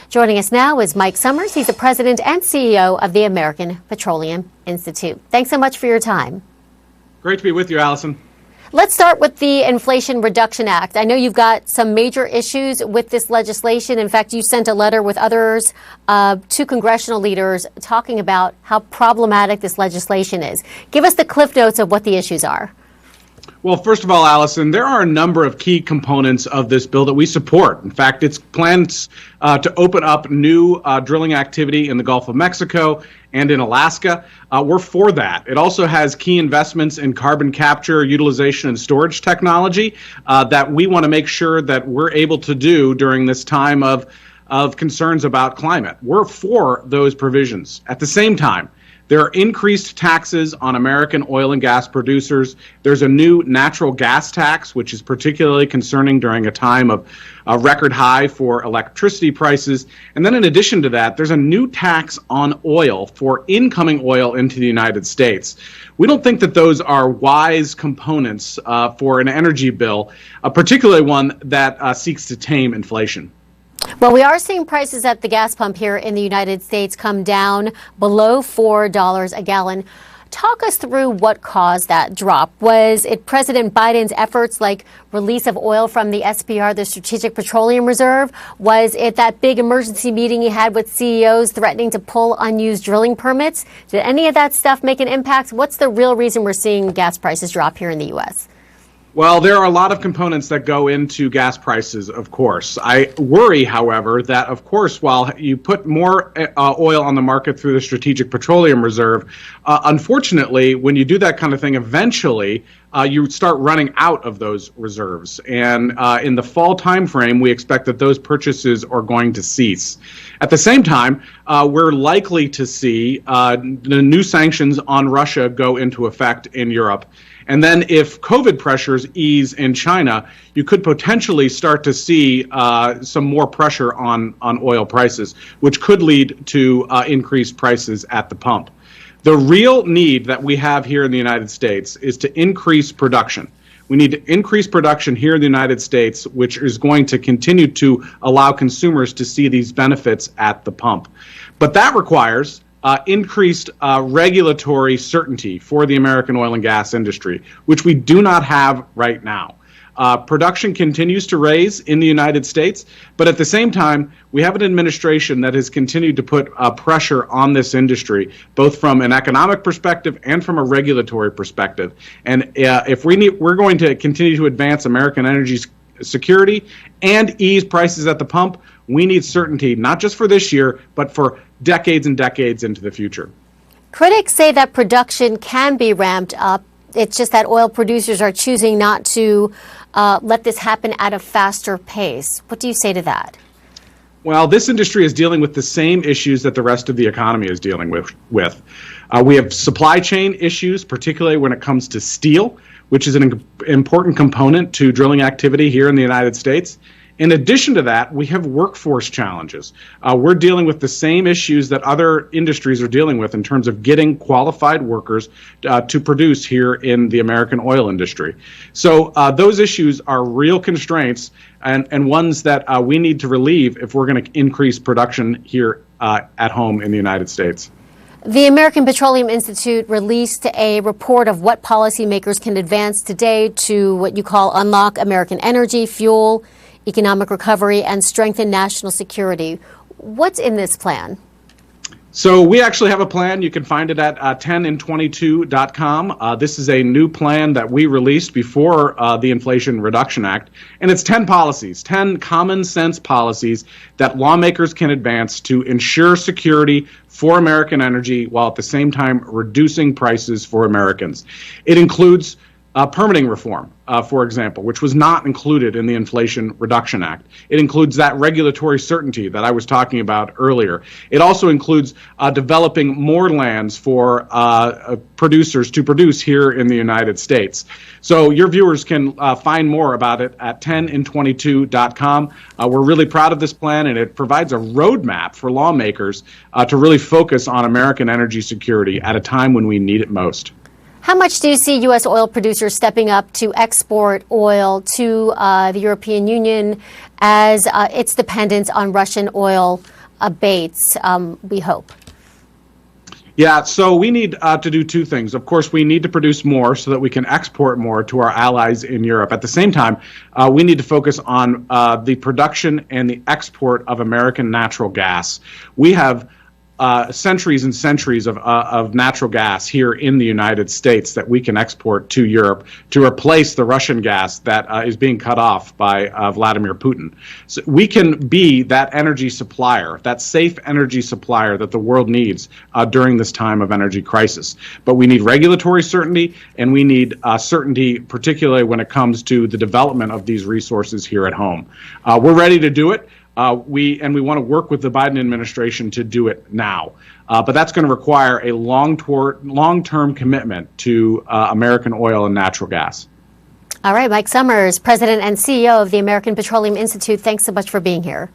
Joining us now is Mike Sommers. He's the president and CEO of the American Petroleum Institute. Thanks so much for your time. Great to be with you, Allison. Let's start with the Inflation Reduction Act. I know you've got some major issues with this legislation. In fact, you sent a letter with others to congressional leaders talking about how problematic this legislation is. Give us the cliff notes of what the issues are. Well, first of all, Allison, there are a number of key components of this bill that we support. In fact, it's plans to open up new drilling activity in the Gulf of Mexico and in Alaska. We're for that. It also has key investments in carbon capture, utilization, and storage technology that we want to make sure that we're able to do during this time of concerns about climate. We're for those provisions. At the same time, there are increased taxes on American oil and gas producers. There's a new natural gas tax, which is particularly concerning during a time of a record high for electricity prices. And then in addition to that, there's a new tax on oil for incoming oil into the United States. We don't think that those are wise components for an energy bill, particularly one that seeks to tame inflation. Well, we are seeing prices at the gas pump here in the United States come down below $4 a gallon. Talk us through what caused that drop. Was it President Biden's efforts like release of oil from the SPR, the Strategic Petroleum Reserve? Was it that big emergency meeting he had with CEOs threatening to pull unused drilling permits? Did any of that stuff make an impact? What's the real reason we're seeing gas prices drop here in the U.S.? Well, there are a lot of components that go into gas prices, of course. I worry, however, that, of course, while you put more oil on the market through the Strategic Petroleum Reserve, unfortunately, when you do that kind of thing, eventually you start running out of those reserves. And in the fall timeframe, we expect that those purchases are going to cease. At the same time, we're likely to see the new sanctions on Russia go into effect in Europe. And then if COVID pressures ease in China, you could potentially start to see some more pressure on oil prices, which could lead to increased prices at the pump. The real need that we have here in the United States is to increase production. We need to increase production here in the United States, which is going to continue to allow consumers to see these benefits at the pump. But that requires increased regulatory certainty for the American oil and gas industry, which we do not have right now. Production continues to raise in the United States, but at the same time, we have an administration that has continued to put pressure on this industry, both from an economic perspective and from a regulatory perspective. And if we're going to continue to advance American energy security and ease prices at the pump, we need certainty, not just for this year, but for decades and decades into the future. Critics say that production can be ramped up. It's just that oil producers are choosing not to let this happen at a faster pace. What do you say to that? Well, this industry is dealing with the same issues that the rest of the economy is dealing with. We have supply chain issues, particularly when it comes to steel, which is an important component to drilling activity here in the United States. In addition to that, we have workforce challenges. We're dealing with the same issues that other industries are dealing with in terms of getting qualified workers to produce here in the American oil industry. So those issues are real constraints and ones that we need to relieve if we're going to increase production here at home in the United States. The American Petroleum Institute released a report of what policymakers can advance today to what you call unlock American energy, fuel, economic recovery, and strengthen national security. What's in this plan? So we actually have a plan. You can find it at 10in22.com. This is a new plan that we released before the Inflation Reduction Act. And it's 10 policies, 10 common sense policies that lawmakers can advance to ensure security for American energy while at the same time reducing prices for Americans. It includes permitting reform, for example, which was not included in the Inflation Reduction Act. It includes that regulatory certainty that I was talking about earlier. It also includes developing more lands for producers to produce here in the United States. So your viewers can find more about it at 10in22.com. We're really proud of this plan, and it provides a roadmap for lawmakers to really focus on American energy security at a time when we need it most. How much do you see U.S. oil producers stepping up to export oil to the European Union as its dependence on Russian oil abates, we hope? Yeah, so we need to do two things. Of course, we need to produce more so that we can export more to our allies in Europe. At the same time, we need to focus on the production and the export of American natural gas. We have centuries and centuries of natural gas here in the United States that we can export to Europe to replace the Russian gas that is being cut off by Vladimir Putin. So we can be that energy supplier, that safe energy supplier that the world needs during this time of energy crisis. But we need regulatory certainty, and we need certainty, particularly when it comes to the development of these resources here at home. We're ready to do it. We want to work with the Biden administration to do it now. But that's going to require a long-term commitment to American oil and natural gas. All right, Mike Sommers, President and CEO of the American Petroleum Institute, thanks so much for being here.